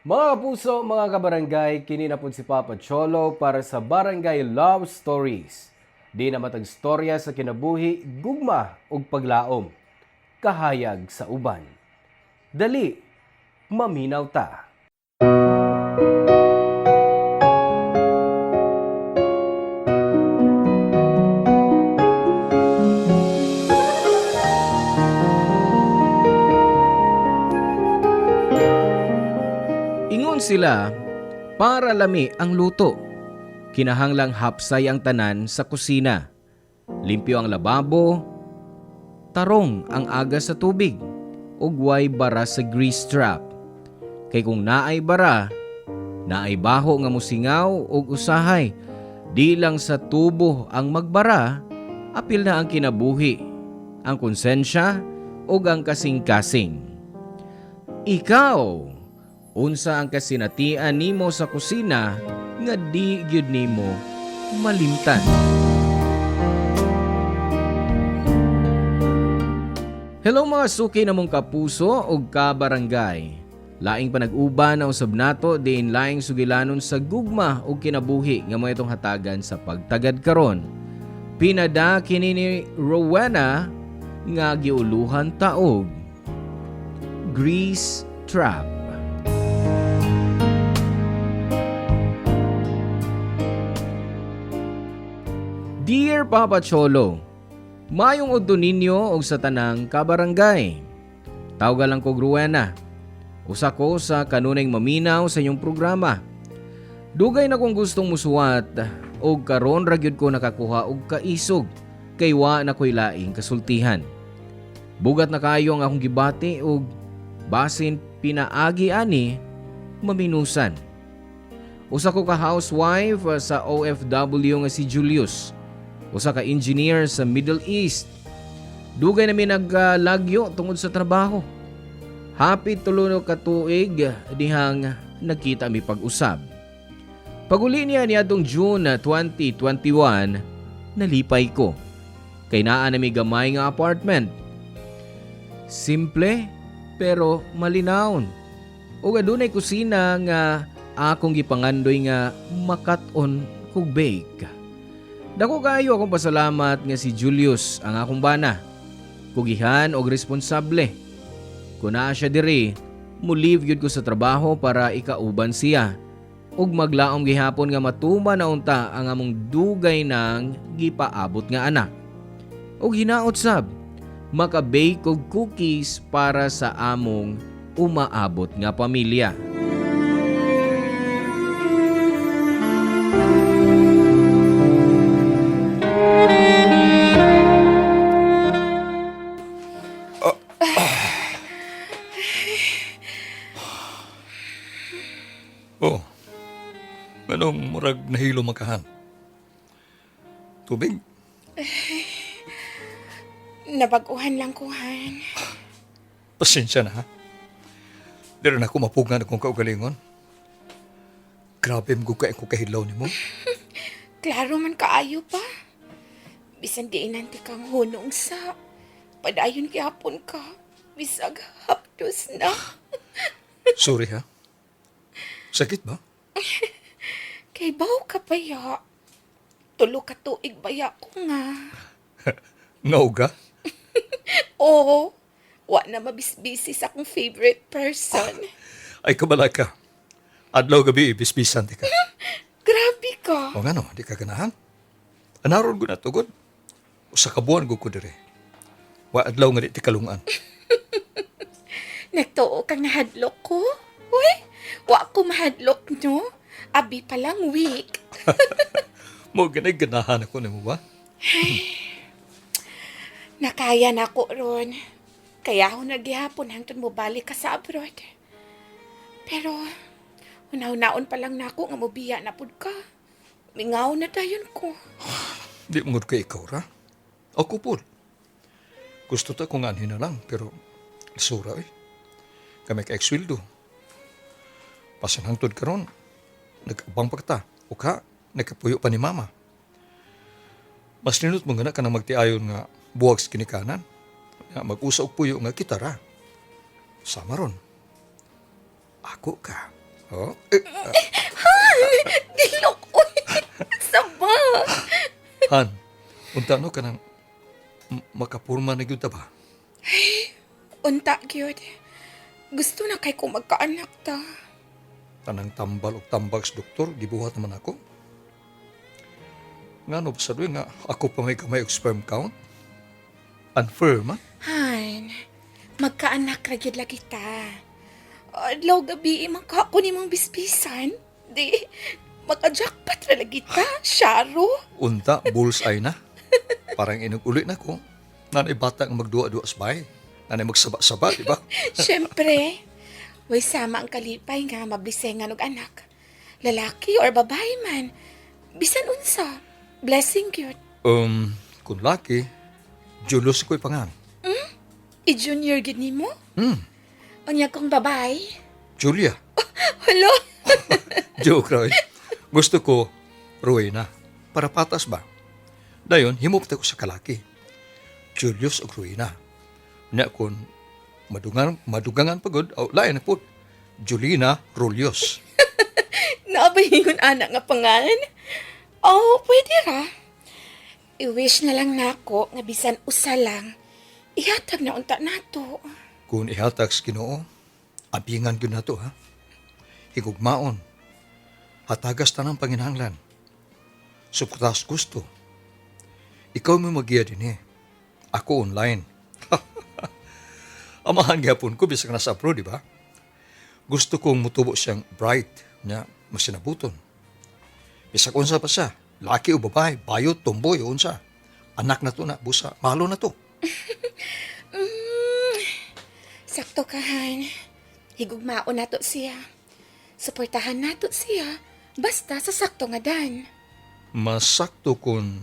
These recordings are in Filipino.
Mga kapuso, mga kabarangay, kini na po si Papa Cholo para sa Barangay Love Stories. Di na matag storya sa kinabuhi, gugma ug paglaom. Kahayag sa uban. Dali, maminaw ta. Ingon sila, para lami ang luto. Kinahanglang hapsay ang tanan sa kusina. Limpyo ang lababo, tarong ang aga sa tubig, ug way bara sa grease trap. Kay kung naay bara, naay baho nga musingaw ug usahay. Di lang sa tubo ang magbara, apil na ang kinabuhi, ang konsensya ug ang kasing-kasing. Ikaw, unsa ang kasinatian nimo sa kusina nga di gyud nimo malimtan? Hello mga suki namong kapuso ug kabarangay. Laing panag-uban na usab nato diin laing sugilanon sa gugma ug kinabuhi nga mo itong hatagan sa pagtagad karon. Pinada kini ni Rowena nga giuluhan taog Grease Trap. Dear Papa Cholo, mayong udto ninyo og sa tanang kabarangay. Tawag lang ko Rowena. Usa ko sa kanunay maminaw sa inyong programa. Dugay na kong gustong musuwat og karon ra gyud ko nakakuha og kaisog kay wa na ko'y laing kasultihan. Bugat na kayo ang akong gibati og basin pinaagi ani maminusan. Usa ko ka housewife sa OFW nga si Julius. Usa ka engineer sa Middle East. Dugay namin naglagyo tungod sa trabaho. Hapit tulo ka tuig dihang nagkita mi pag-usab. Paguli niya niadtong June 2021, nalipay ko. Kay naa na mi gamay nga apartment. Simple pero malinawon. Ug adunay kusina nga akong gipangandoy nga makat-on kog bake. Dako kayo akong pasalamat nga si Julius ang akong bana. Kugihan og responsable. Kung naa siya diri, mulive yun ko sa trabaho para ikauban siya. Ug maglaom gihapon nga matuma na unta ang among dugay ng gipaabot nga anak. Ug hinaot sab, makabake og cookies para sa among umaabot nga pamilya. Oh, anong murag nahilo makahan? Tubig? Nabaguhan lang ko, Han. Pasensya na ha. Dira na ako mapugan akong kaugalingon. Grabe mo kaya ko kahilaw ni mo. Klaro man kaayo pa. Bisan di inanti kang hunong sa padayon gihapon ka. Bisag hapdos na. Sorry ha. Sakit ba? Kay baw ka pa ya. Tulo ka tuig baya ko nga. Nauga? Oo. Wa na mabisbisi sa akong favorite person. Ay kabala ka. Adlaw gabi ibisbisan di ka. Grabe ka. O nga no, di ka ganahan. Anaron ko na tugod. Usa ka buwan ko dire. Wa adlaw nga di ti kalungan. Nagtuo kang nahadlok ko? Uy, wa ko mahadlok, no? Abi pa lang week. Mo ganay ganahan ako ni mo ba? Nakaya na ko ron. Kaya ako naghihapon hangtod mo balik ka sa abroad. Pero, unaw-naon pa lang na ako nga mobiya na pud ka. Mingaw na dayon ko. Di mo ka ikaw ra? Ako po. Gusto ta kung anhin na lang, pero isura eh. Kami ka-ekswildo. Pasanhangtod karon, nag-abang pagta. O ka, nagkapuyo pa ni mama. Mas ninot mo nga na ka na magtiayon nga buwag sa kinikanan. Mag-usa og puyo nga kita ra. Sama ron. Ako ka. Oh? Dilok, uy. Sama. Han, unta no ka nang makapurma na gyud ta ba? Unta, gyud. Gusto na kay ko magkaanak ta. Tanang tambal o tambag sa doktor, gibuhat naman ako. Nga no, sa nga ako pa may kamay og sperm count? Unfair man? Han, magkaanak ra gyud lagi ta. Adlaw gabi imangka ko nimong bisbisan. Di, maka-jackpot ra lagi ta, Sharo. Unta, bullseye na. Parang inug-uli na ko. Nanay bata ang magduwa-duwa sa bahay. Nanay magsaba-saba, di ba? Siyempre, way sama ang kalipay nga mablisengan og anak. Lalaki or babae man. Bisan unsa, blessing gyud. Kung laki, Julius ko'y pangan. I-junior gid nimo? Unya kong babae? Julia. Hello? Joke, Roy. Gusto ko, Rowena. Para patas ba? Dayon, himupta ko sa kalaki. Julius o Rowena. Nya kung madugangan pagod, o lain na po. Julina Rolios. Naabahingon anak nga pangalan? Oh, pwede ra. I-wish na lang nako nga bisan usa lang. Ihatag na unta nato. Kung ihatag sa Ginoo, abingan yun na to, ha? Higugmaon. Hatagas ta ng panginahanglan. Suportas gusto. Ikaw mo magiya din eh. Ako online. Amahan gyapon ko bisag nasa abroad, di ba? Gusto kong mutubo siyang bright niya masinabuton. Bisag unsa pa siya, laki o babae, bayot, tomboy o unsa. Anak na to na, busa, malo na to. Sakto kahan. Higugmaon nato siya. Suportahan nato siya. Basta sa sakto nga dan. Masakto kung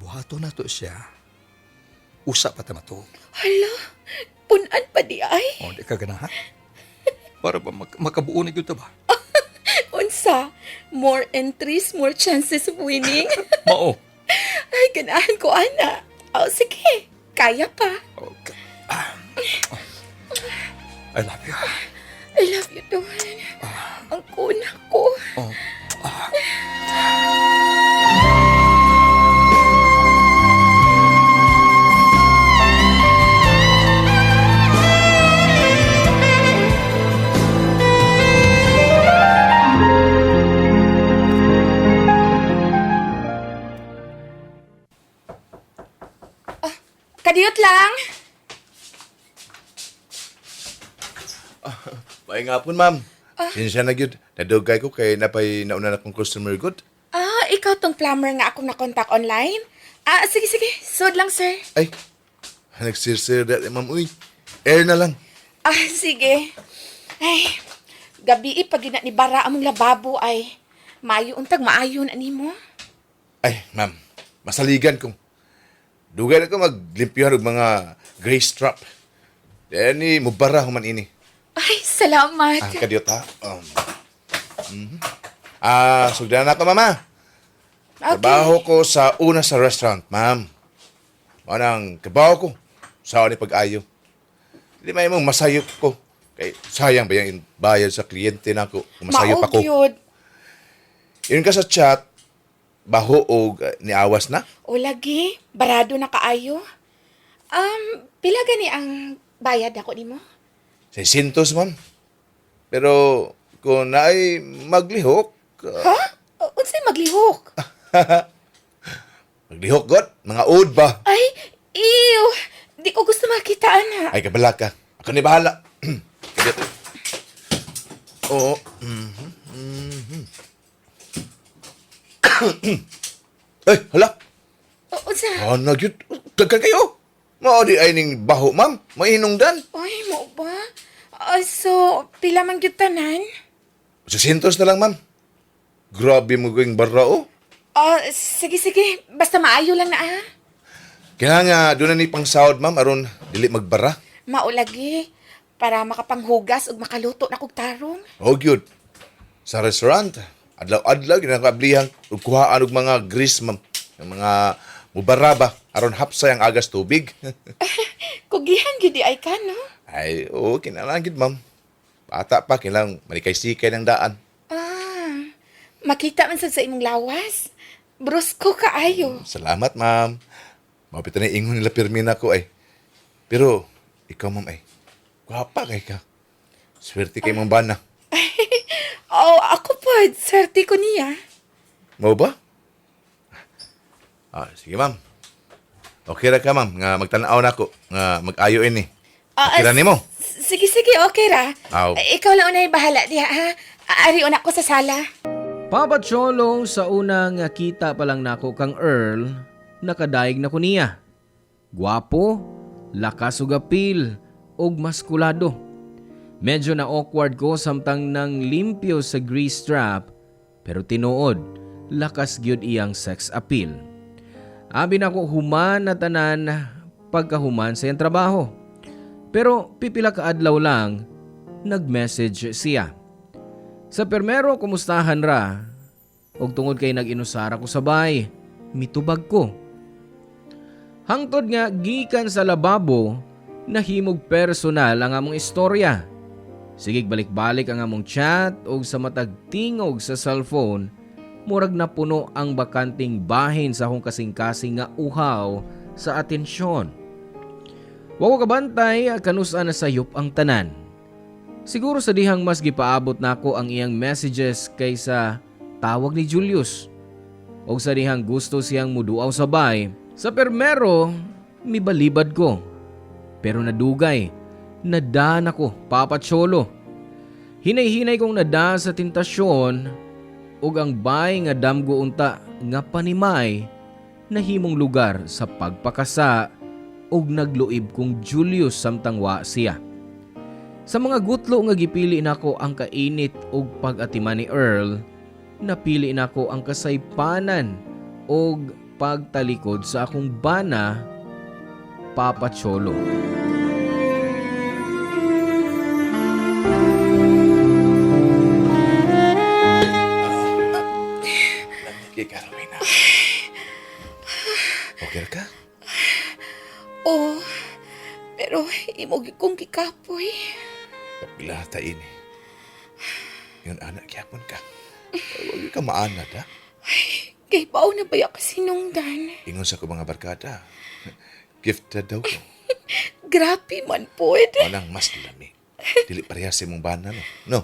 buhato na to siya, usa pa tama to. Hala, punan pa di ay. O, di ka gana, ha? Para ba makabuo na yun ba? Unsa, more entries, more chances of winning. Mao. Ay, ganahan ko, ana. Oh, sige, kaya pa. Okay. I love you. I love you, Don. Ang kuna ko. Oh. Kadiyot lang. May nga po, ma'am. Sinsya na gyud. Nadugay ko kay napay nauna na kong customer good. Ikaw tong plumber nga akong nakontak online? Sige. Sod lang, sir. Ay, nagsir-sir dali, ma'am. Uy, air na lang. Sige. Ay, gabi pag ni bara among lababo ay maayo untag maayo na nimo. Ay, ma'am. Masaligan ko. Dugay na ko maglimpyuhan og mga gray strap. Then ni mubara human ini. Ay, salamat. Kadiyot ha. Sugdan na ako, mama. Trabaho ko sa una sa restaurant, ma'am. Manang trabaho ko sa ni pag-ayo. Hindi may mong masayop ko. Kay sayang ba yung bayad sa kliyente na ako kung masayop ako. Maogyod. Yun ka sa chat, baho o niawas na? O lagi, barado na kaayo. Pila gani ang bayad ako nimo? 600, ma'am. Pero kung naay maglihok, Ha? Unsay maglihok? maglihok god, mga oud ba? Ay, ew. Di ko gusto makita, ana. Ay, kabala ka. Ako ni bahala. Kadiyot. Oo. Ay, hala. Unsa? Ano yun? Tagka kayo. Maudi ay ning baho, ma'am. Mainungdan. Ay, mo ba? So, pila man gyud tanan? 600 na lang, ma'am. Grabe mo going barra, oh. Sige. Basta maayo lang na, ha? Kaya nga, doon na ni pang sahod, ma'am, aron dili magbara. Maulagi. Para makapanghugas ug makaluto na kog tarong. Oh, gyud. Sa restaurant, adlaw-adlaw, ginakablihan, ug kuhaan og mga grease, ma'am. Yung mga mubara ba, aron hapsay ang agas tubig. Kugihan gyud di ay ka, no? Ay, oo, kinalangit, ma'am. Bata pa, kailang manikay-sikay ng daan. Ah, makita man sad sa imong lawas. Brusko kaayo. Salamat, ma'am. Mapita na ingon nila Pirmin ako ay. Pero, ikaw, ma'am, ay, gwapa kay ka. Swerte kay mong bana. Oh, ako po, swerte ko niya. Mau ba? Sige, ma'am. Okay ra ka, ma'am, nga magtanaw na ako, nga mag-ayo ini. Okay ra nimo? Sige, okay ra. Aw. Ikaw lang unay bahala diha, ha? Ari una ko sa sala. Papa Cholo, sa unang kita pa lang nako kang Earl, nakadaig na ko niya. Gwapo, lakas ug apil, ug maskulado. Medyo na awkward ko samtang nang limpyo sa grease trap, pero tinuod, lakas gyud iyang sex appeal. Abi na ko human na tanan pagkahuman sa iyang trabaho. Pero pipila ka adlaw lang, nag-message siya. Sa permero, kumustahan ra? Og tungod kay nag-inusara ko sabay, mitubag ko. Hangtod nga gikan sa lababo, nahimog personal ang among istorya. Sigig balik-balik ang among chat og sa matag tingog sa cellphone, murag na puno ang bakanting bahin sa akong kasing-kasing nga uhaw sa atensyon. Wa ko kabantay kanusa na sayop ang tanan. Siguro sa dihang mas gipaabot nako ang iyang messages kaysa tawag ni Julius. O sa dihang gusto siyang muduaw sabay, sa permero, mibalibad ko. Pero nadugay, nadaan ako, Papa Cholo. Hinay-hinay kong nada sa tentasyon, ug ang bay nga damgo unta nga panimay, nahimong lugar sa pagpakasa, ug nagluib kong Julius samtang wa siya. Sa mga gutlo nga gipili nako ang kainit ug pag-atiman ni Earl, napili nako ang kasaypanan ug pagtalikod sa akong bana, Papa Cholo. Lagi ka, Rowena. Okay ra ka? Oh, pero imog kong gikapoy. Kapila ta ini. Yun, anak, kyapon ka. Huwag ka maanad, ha? Kay pao na baya ka sinungdan. Ingon sa ko mga barkada. Gifted daw ko. Grabe man po. Walang mas lami. Dili parehas sa mong bana, no? No?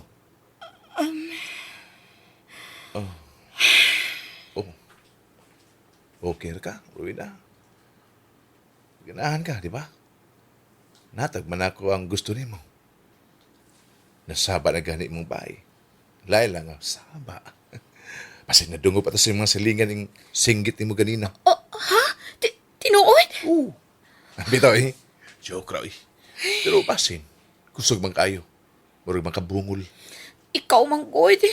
Oh. Okay ra ka, Rowena. Ganahan ka, di ba? Natag man ako ang gusto nimo. Nasaba na gani mong bahay. Laila nga, saba. Pasig nadungo pa ta sa mga silingan ng singgit ni mo ganina. Oh, ha? Tinuod? Oo. Bitaw eh. Joke raw eh. Pero pasin, kusog man kayo. Murag man kabungol. Ikaw mang good.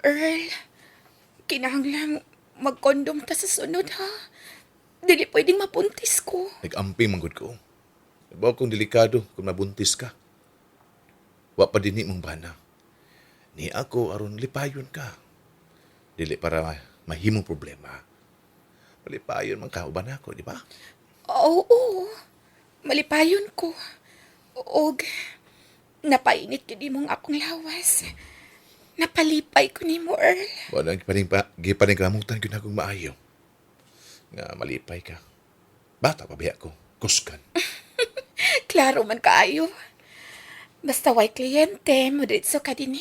Earl, kinahanglang mag-condom ta sa sunod, ha? Dili pwedeng mapuntis ko. Nag-amping manggod ko. Nabaw kong delikado kung nabuntis ka. Wa pa din mong bana. Ni ako aron lipayon ka. Dili para mahimong problema. Malipayon man ka uban ako, di ba? Oo. Malipayon ko. Og, napainit yun mong akong lawas. Napalipay ko ni mo, Earl. Wala gipaning kalamutan ko na akong maayo. Nga malipay ka. Bata pa biya ko. Kuskan. Klaro man kaayo. Basta way kliyente, mo diretso ka din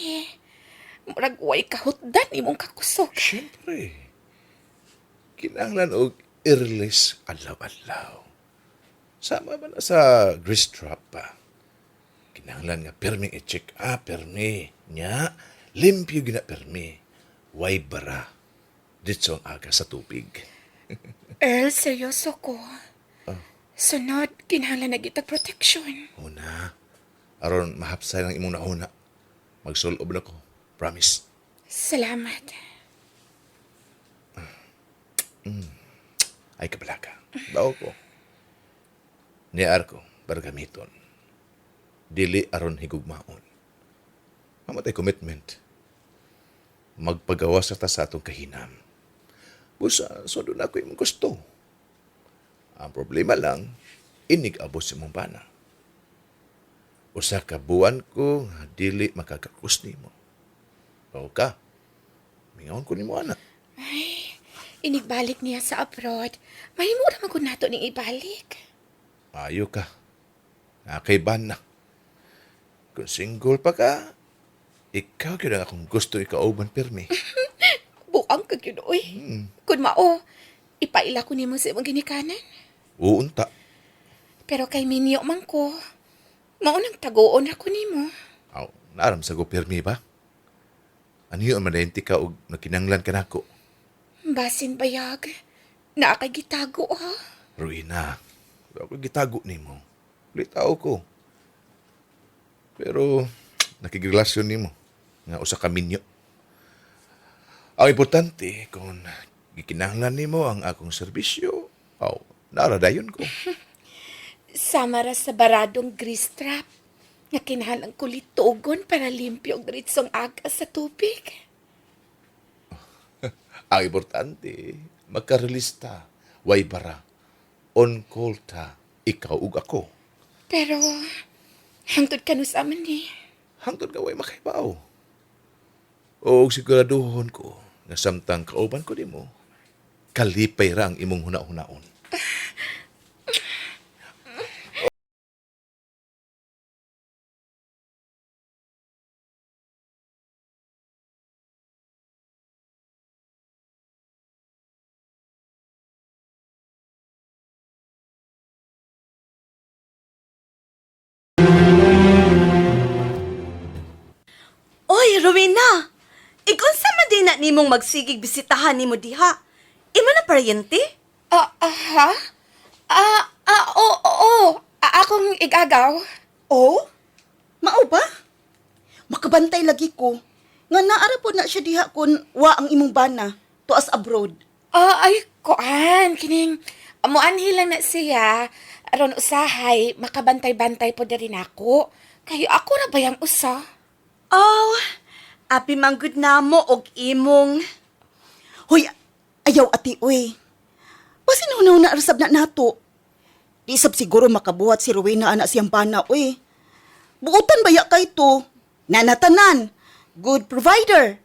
Murag way kahutdan imong kakusog. Siyempre. Kinahanglan og earless alaw-alaw. Sama man na sa grease trap pa. Kinahanglan nga perming i-check permi. Nya, limpyo gina permi. Way bara. Ditso ang aga sa tubig. Earl, seryoso ko. Sunod, kinahanglan na gitag protection. Una, aron mahapsay ng imong nauna. Magsulob na ko. Promise. Salamat. Ay kabalaga. Bao ko. Niar ko, bargamiton. Dili aron higugmaon. Mamatay commitment. Magpagawa sa ta sa atong kahinam. Busa, so doon ako yung gusto. Ang problema lang, inig-abos si mong bana. usa ka buwan ko nga dili makakakus nimo. O ka, mingaon ko nimo anak. Inigbalik niya sa abroad. Mahimura man ko nato ning ibalik. Ayo ka. Nakaiban na. Kung single pa ka, ikaw gyud ang akong gusto ikauban pirmi. Buang ka yun, uy. Kung mao, ipaila ko nimo sa imong ginikanan. Uunta. Pero kay Minyo man ko, maunang tagoon ako nimo. Aw, naaram sa go pirmi ba? Ano yun manenti ka og nakinanglan ka nako? Basin bayag, nakagitago ha. Ruina, ako gitago nimo. Litaw ko. Pero nakigrelasyon nimo nga usa ka minyo. Ang importante kung gikinahanglan nimo ang akong serbisyo, naradayon ko. Sama ra sa baradong grease trap. Nga kinahanglan ko litugon para limpyo og diretsong agas sa tubig. Ang importante, magkarelista, way bara, on call ta, ikaw ug ako. Pero, hangtod ka no sa aman eh. Hangtod ka way makaibaw. O siguraduhon ko, nga samtang kauban ko nimo, kalipay ra ang imong huna-hunaon. Oy, Rowena! Ikunsa man din na nimong magsigig bisitahan nimo diha. Imo na paryente? Ha? Oo. Akong igagaw. Oh? Mao ba? Makabantay lagi ko. Nga naara po na siya diha kun wa ang imong bana to as abroad. Ay, kuan. Kining, amuanhi lang na siya. Aron usahay, makabantay-bantay po na rin ako. Kayo ako na ba yung usa? Oh, api manggod na mo og imong. Hoy, ayaw ati uy. Pasinaw na arasab na nato. Di sab siguro makabuhat si Rowena anak siyang bana uy. Buutan baya kay to. Nanatanan. Good provider.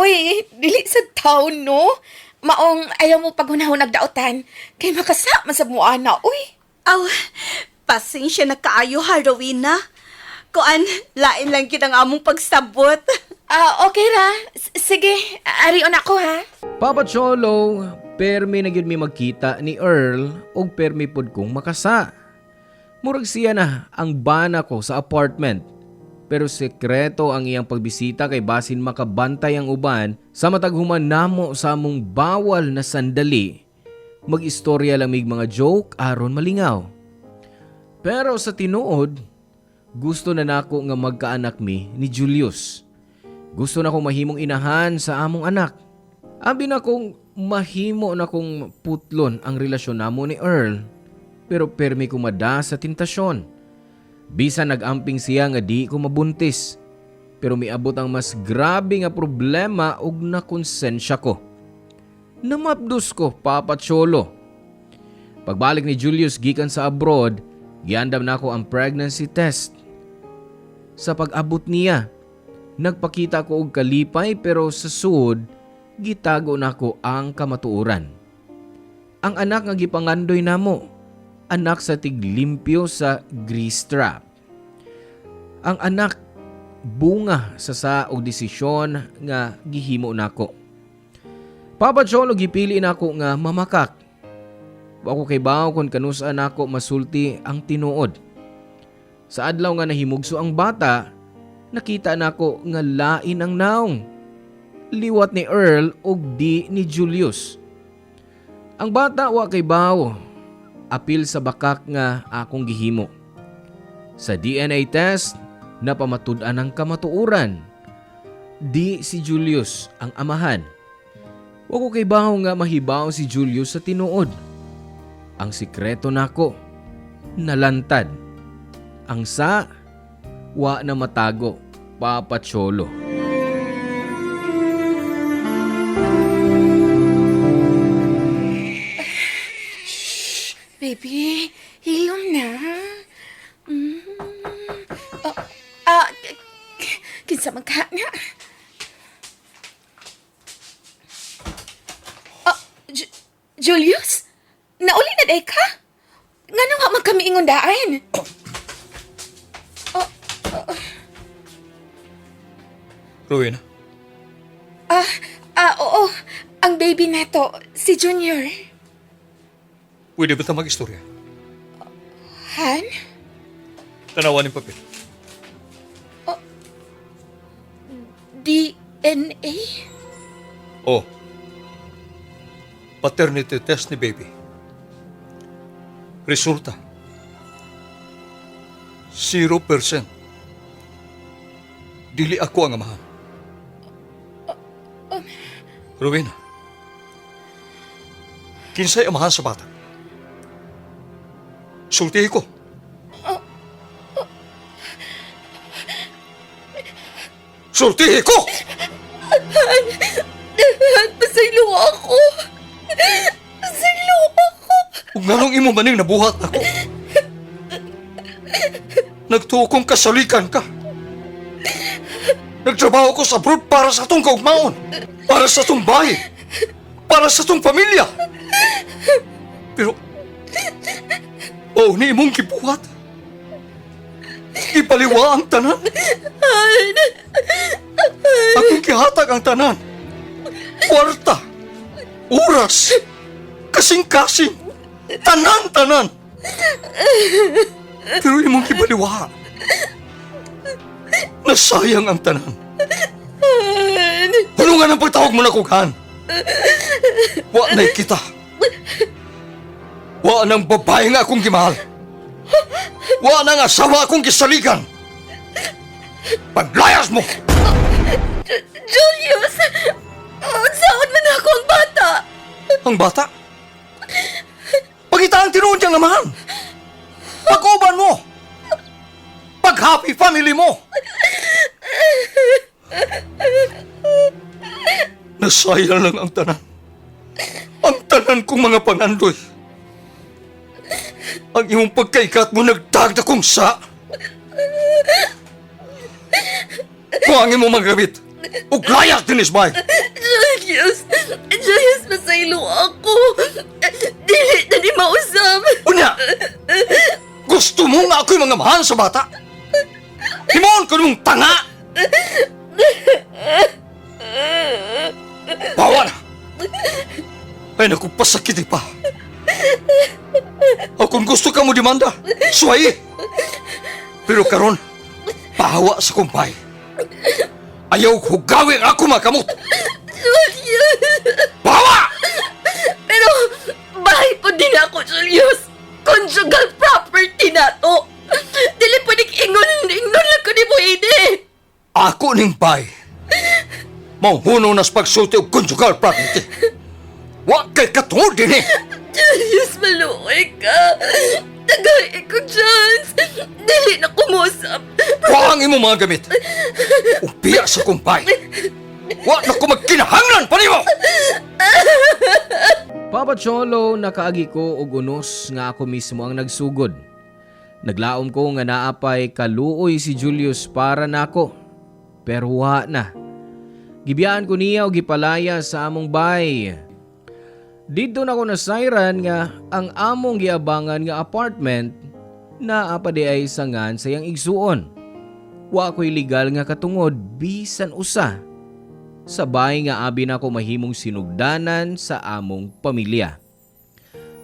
Uy, dili sa taon, no? Maong ayaw mo paghunahon nagdaotan. Kay makasama sa muana, uy. Aw, pasensya na kaayo ha, Rowena. Kuan, lain lang kitang among pagsabot. Okay ra. Sige, arion ako, ha? Papa Cholo, permi na gyud mi magkita ni Earl og permi pod kong makasa. Murag siya na ang bana ko sa apartment. Pero sekreto ang iyang pagbisita kay basin makabantay ang uban sa matag human namo sa among bawal na sandali. Mag-istorya lang mig mga joke aron malingaw. Pero sa tinuod, gusto na nako nga magkaanak mi ni Julius. Gusto na kong mahimong inahan sa among anak. Abi na kong mahimo na kong putlon ang relasyon namo ni Earl. Pero permi ko mada sa tentasyon. Bisan nag-amping siya nga di ko mabuntis. Pero miabot ang mas grabe nga problema ug nakonsensya ko. Namapdos ko, Papa Cholo. Pagbalik ni Julius gikan sa abroad, giandam nako ang pregnancy test. Sa pag-abot niya, nagpakita ko og kalipay pero sa sud gitago nako ang kamatuoran. Ang anak nga gipangandoy namo, anak sa tiglimpyo sa grease trap. Ang anak bunga sa og desisyon nga gihimo nako. Papa Cholo, gipili nako nga mamakak. Wa ko kay bawo kon kanusa nako masulti ang tinuod. Sa adlaw nga nahimugso ang bata, nakita nako nga lain ang naong. Liwat ni Earl ug di ni Julius. Ang bata wa kay bawo. Apil sa bakak nga akong gihimo. Sa DNA test, napamatud-an ang kamatuoran. Di si Julius ang amahan. Wa ko kay bawo nga mahibaw si Julius sa tinuod. Ang sikreto nako, nalantad. Ang sa, wa na matago, Papa Cholo. Baby, hilom na. sa magkana. Ah, Julius? Nauli na day ka? Nga nang nga kami ingon daan? Rowena, Oo. Ang baby neto, si Junior. pwede ba ito mag-istorya? Han? Tanawan yung papel. DNA? Oh. Paternity test ni baby. Resulta. 0%. Dili ako ang amahan. Rowena, kinsay amahan sa bata? Sultihin ko. Sultihin ko! Pasaylo ako. Pasaylo ako. Kung nganong imo maning nabuhat ako. Nagtuokong kasalikan ka. Nagtrabaho ko sa abroad para sa tong kaugmaon. Para sa tong bahay. Para sa tong pamilya. Pero, ni imong gibuhat. Ipaliwa ang tanan. Akong kihatag ang tanan. Kwarta. Oras. Kasing-kasing. Tanan-tanan. Pero imong gibaliwa. Nasayang ang tanan. Hulungan ang pagtawag mo na kughan. Wa na'y kita. Wa nang babae nga akong gimahal. Wa nang asawa akong gisaligan. Paglayas mo! Julius! Saan man ako ang bata? Ang bata? Pagita ang tinuod niyang amahan. Pag-uban mo. Pag-happy family mo. Nasayang lang ang tanan. Ang tanan kong mga pangandoy. Ang iyong pagkaikat mo nagdagda kong sa. Kuhangin mo magabit. Uglayas din isbay. Julius, masaylo ako. Dili na di mausap. Unya! Gusto mo nga ako'y mga mahal sa bata? Himon ko nung tanga! Bawa na! Ay naku, pasakit pa. O kung gusto ka mo demanda, suway. Pero karon, pahawa sa kumpay. Ayaw hugawin ako makamot. Julius! Bawa! Pero, bahay po din ako, Julius. Conjugal property na to. Dili po ingon lang ko ni mo ini. Ako ning bay. Manghuno nas pagsulti og conjugal property. Wa kay katungod din eh. Julius, maluoy ka. Tagay ko chance. Dili na kumusap. Wa ang imo mga gamit. Upiya sa kumpay. Wa na ko magkinahanglan pa nimo. Papa Cholo, nakaagi ko og unos nga ako mismo ang nagsugod. Naglaom ko nga naapay kaluoy si Julius para nako. Pero wa na. Gibiyaan ko niya og gipalaya sa among bay. Dito na ko nasayran nga ang among giabangan nga apartment na apa di ay sangan sa iyang igsuon. Wa ko'y legal nga katungod bisan usa. Sabay nga abi na ko mahimong sinugdanan sa among pamilya.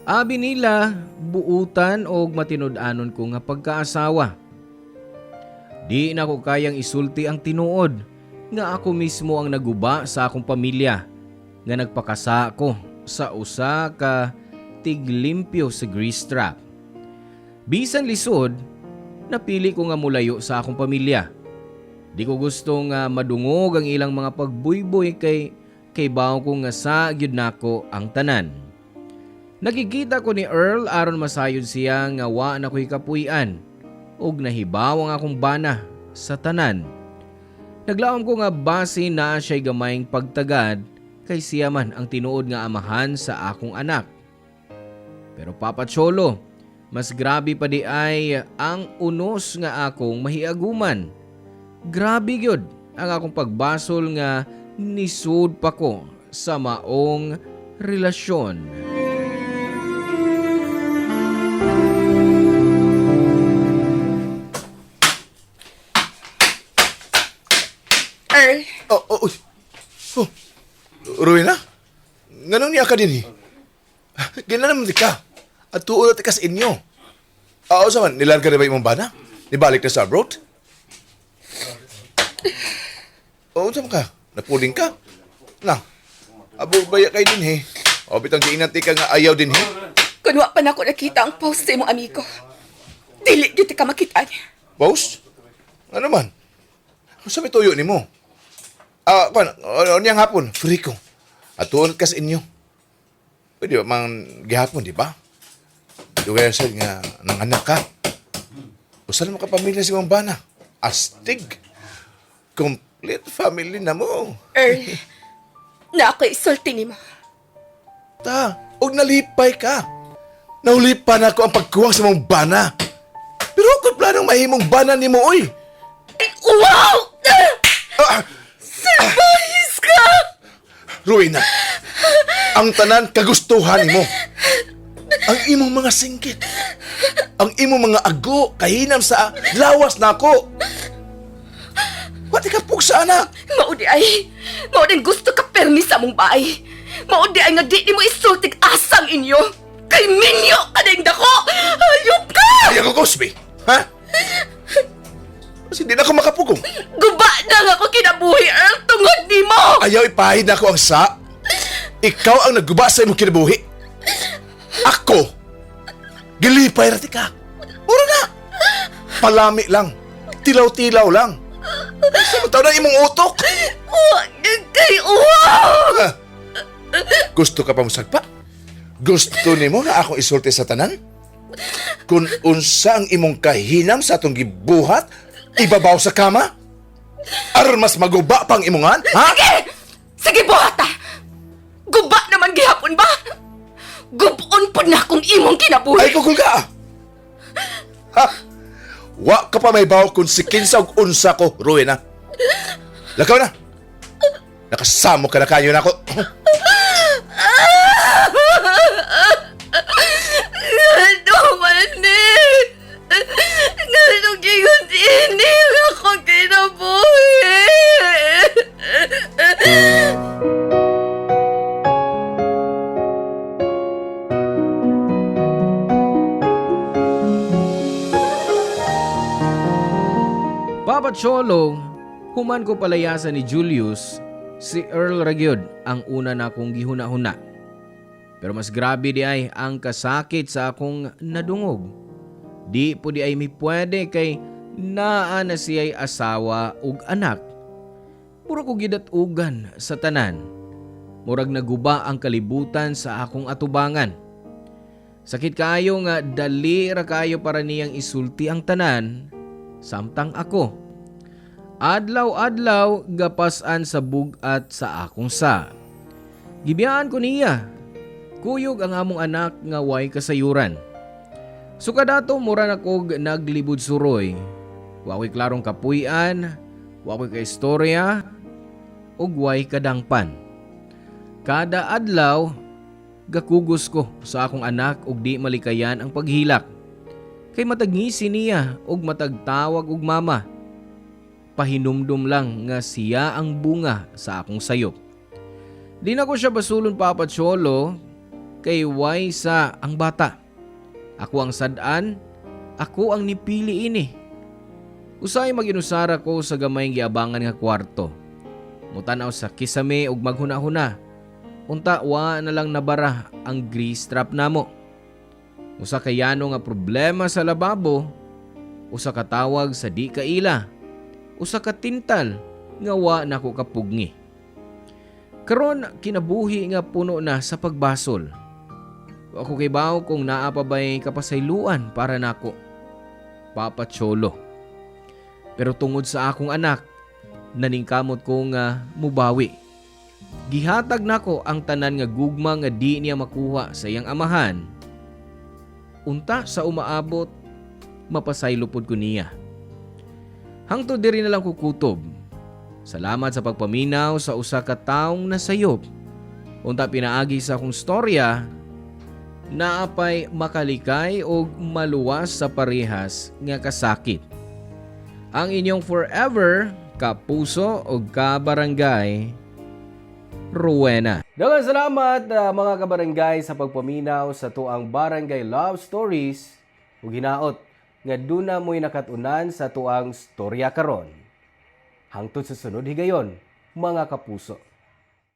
Abi nila buutan og matinud-anon ko nga pagkaasawa. Di na ko kayang isulti ang tinuod nga ako mismo ang naguba sa akong pamilya nga nagpakasa ko sa usa ka tiglimpyo sa grease trap. Bisan lisod, napili ko nga mulayo sa akong pamilya. Di ko gusto nga madungog ang ilang mga pagbuyboy kay bawo ko nga sa gyud nako ang tanan. Nakikita ko ni Earl aron masayod siya nga wa na ko'y kapuy-an ug nahibaw ang akong bana sa tanan. Naglaom ko nga base na siya'y gamayng pagtagad kay siya man ang tinuod nga amahan sa akong anak. Pero Papa Cholo, mas grabe pa di ay ang unos nga akong mahiaguman. Grabe gyud ang akong pagbasol nga nisud pa ko sa maong relasyon. Earl, Oh, Rowena? Ganun niya ka din eh. Ginalam di ka. At tuulot ka sa inyo. Sa man, nilarga na ba imong bana? Nibalik na sa abroad? Saan ka? Napuling ka? Na, abo baya kay din eh. Bitang giinati ka nga ayaw din eh. kunwa pa na ako nakita ang post sa imong amigo. Dili gyud ka makita niya. Boss? Ano man? Sa may tuyo ni mo? Niyang hapon, free ko. At tuulot ka sa inyo. Pwede ba mang gihapon, di ba? Dugay sa nga nanganak ka. Usa na makapamilya si Mong Bana. Astig. Complete family na mo. Earl, na ako isulti nimo. Og nalipay ka. Naulipa na ako ang pagkuwang sa Mong Bana. Pero ako planong mahimong bana ni mo, oy. Wow! Ah, Surprise ka! Rowena, ang tanan kagustuhan mo. Ang imong mga singkit. Ang imong mga ago, kahinam sa lawas na ako. Wati ka pugsa, anak. Maudi ay, maudi gusto ka permi sa mong bahay. Maudi ay nga di mo isultig asang inyo. Kay minyo ka ding dako! Hayop ka! Ayaw ko, Cosby. Ha? Kasi di na ako makapugong. Guba na nga ako kinabuhi, Earl, tungod ni mo! Ayaw ipahid na ako ang sa. Ikaw ang nagguba sa imong kinabuhi. Ako, gilipay rati ka. Mura na. Palami lang. Tilaw-tilaw lang. Samantao na imong utok. Huwag kay uwaw! Ha? Gusto ka pa musagpa? Gusto nimo nga akong isulti sa tanan? Kung unsa ang imong kahinam sa atong gibuhat, ibabaw sa kama? Aron mas maguba pang imongan? Ha? Sige! Sige, buhata! Guba naman gihapon ba? Gubon po na kung imong kinabuhi. Ay, kukul ka! Ha? Wa ka pa may baw kung si kinsa og unsa ko, Rowena. Lakaw na! Nakasamo ka na kayo na ako. Ano man eh! Ano gingon ini ako kinabuhi? Papa Cholo, human ko palayasan ni Julius, si Earl Ragyod ang una na akong gihuna-huna. Pero mas grabe di ay ang kasakit sa akong nadungog. Di po di ay mi pwede kay naa na siya'y asawa ug anak. Puro ko gidatugan sa tanan. Murag naguba ang kalibutan sa akong atubangan. Sakit kayo nga dali ra kayo para niyang isulti ang tanan, samtang ako. Adlaw-adlaw gapasan sa bugat sa akong sa. Gibiyaan ko niya. Kuyog ang among anak nga way kasayuran. Sukadato mura na kog naglibod suroy. Wakoy klarong kapuy-an, wakoy ka istorya, ug way kadangpan. Kada adlaw, gakugos ko sa akong anak ug di malikayan ang paghilak. Kay matagngisi niya ug matagtawag og mama. Pahinumdum lang nga siya ang bunga sa akong sayop. Di na ko siya basulon, Papa Cholo, kay way sa ang bata. Ako ang sadan, ako ang nipili ini. Usay maginusara ko sa gamay giabangan nga kwarto. Mutanaw sa kisame ug maghuna-huna. Unta wa na lang nabara ang grease trap namo. Usa kayano nga problema sa lababo, usa ka tawag sa di kaila, usa ka tintal nga wa nako kapugni. Karon kinabuhi nga puno na sa pagbasol. Ako kay bawo kung naa pa ba'y kapasayloan para nako, Papa Cholo. Pero tungod sa akong anak, naningkamot ko nga mubawi. Gihatag nako ang tanan nga gugma nga di niya makuha sa iyang amahan. Unta sa umaabot, mapasaylupod ko niya. Hangtod diri na lang kukutob. Salamat sa pagpaminaw sa usa ka taong nasayop. Unta pinaagi sa akong storya, naapay makalikay o maluwas sa parehas nga kasakit. Ang inyong forever kapuso o kabarangay, Rowena. Daghang salamat mga kabarangay sa pagpaminaw sa tuang Barangay Love Stories ug hinaot nga duna mo'y nakatunan sa tuang storya karon. Hangtod sa sunod higayon, mga kapuso.